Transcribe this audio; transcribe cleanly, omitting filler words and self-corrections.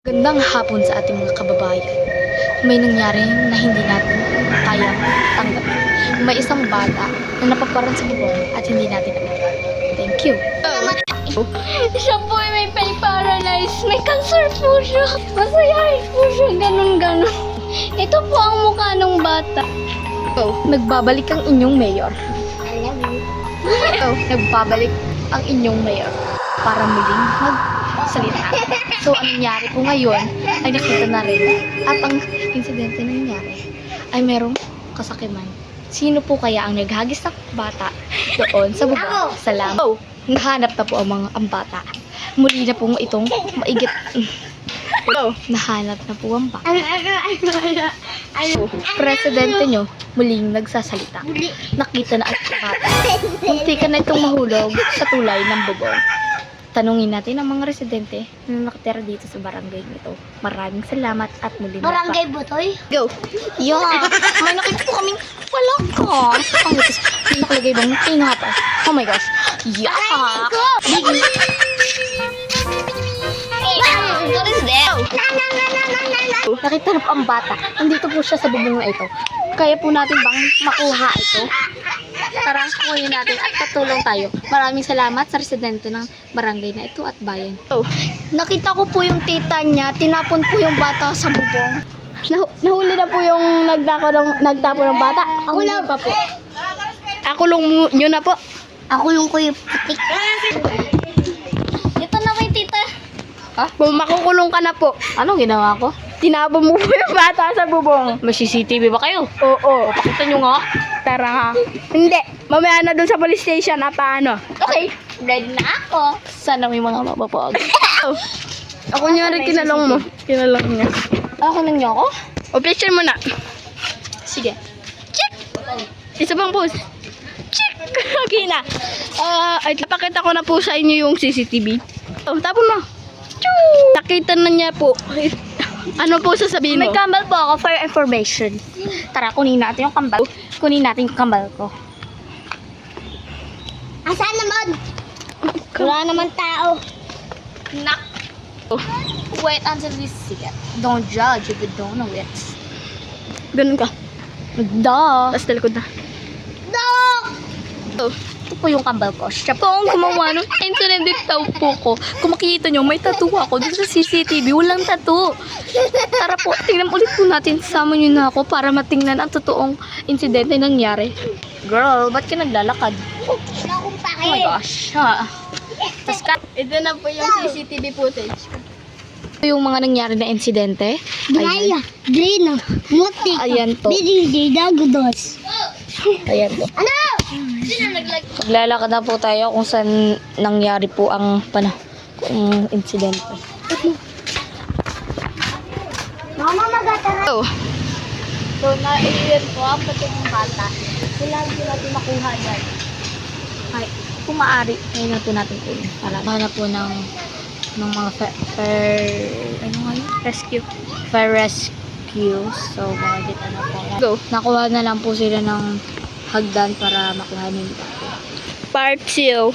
Gandang hapon sa ating mga kababayan. May nangyari na hindi natin kayang tanggapin. May isang bata na napaparan sa bubong at hindi natin alam. Thank you. Siya po ay may paralyze. May cancer po siya. Masayahin po siya. Ganon. Ito po ang mukha ng bata. Nagbabalik ang inyong mayor. Nagbabalik ang inyong mayor para muling magsalita. So, anong nangyari po ngayon ay nakita na rin at ang insidente na nangyari ay merong kasakiman. Sino po kaya ang naghagis ng bata doon sa bubong? Salamat. Nahanap na po ang bata. Muli na po itong maigit. Nahanap na po ang bata. Presidente nyo muling nagsasalita. Nakita na ang bata. Munti ka na itong mahulog sa tulay ng bubong. Tanungin natin ang mga residente na nakatira dito sa barangay nito. Maraming salamat at muli na Barangay Butoy? Go! Yeah! May nakita po kaming palaka. Ang gutis. May nakalagay bang tinapa? Oh my gosh. Yeah! What is that? Nakita na po ang bata. Nandito po siya sa bubong na ito. Kaya po natin bang makuha ito? Tara, kunin natin at patulong tayo. Maraming salamat sa residente ng barangay na ito at bayan. Nakita ko po yung tita niya. Tinapon po yung bata sa bubong. Nahuli na po yung nagtapo ng bata. Ako lang pa po. Ako lang nyo na po. Ako yung kuya putik. Ito na may tita. Ha? Makukulong ka na po. Anong ginawa ko? Tinapon mo po yung bata sa bubong. May CCTV ba kayo? Oo. Pakita nyo nga. Tara nga. Hindi. Mamaya na doon sa police station. Paano? Okay, ready na ako. Sana may mga mapapag. Ako niya rin kinalong mo. Kinalong niya. Ako lang niya ako? O, picture mo na. Sige. Check! Isa pang pose. Check! Okay na. Ay, napakita ko na po sa inyo yung CCTV. Oh, tapon mo. Choo! Nakita na niya po. Ano po sasabihin mo? May kambal po ako for information. Tara, kunin natin yung kambal. Kunin natin yung kambal ko. Asan naman? Wala naman tao. Nak. Wait until we see it. Don't judge if you don't know it. Ganun ka. Duh. Tapos talikod na. Dok! Ito po yung kambal ko. Siya po ang gumawa ng internet daw po ko. Kung makikita nyo, may tattoo ako dito sa CCTV. Walang tattoo. Tara po, tingnan ulit po natin. Sama nyo na ako para matingnan ang totoong insidente na nangyari. Girl, ba't ka naglalakad? Wala akong Oh pake. my gosh. Ha. Tapos Ito na po yung CCTV footage. yung mga nangyari na insidente. Draya, Drina, Mutik, Ayan po. Bidi, Dagudos. Ayan po. Ano? Sino naglag? Maglalakad na po tayo kung saan nangyari po ang insidente. Mama, magatara. So, na-iwan po ang pati ng bata. Kailangan po natin makuha yan. Ay, kung maaari, ngayon na po natin po. Para mahanap po ng mga fire rescue. So, mga dito na po. Go. Nakuha na lang po sila ng hagdan para makuha nila. Part 2.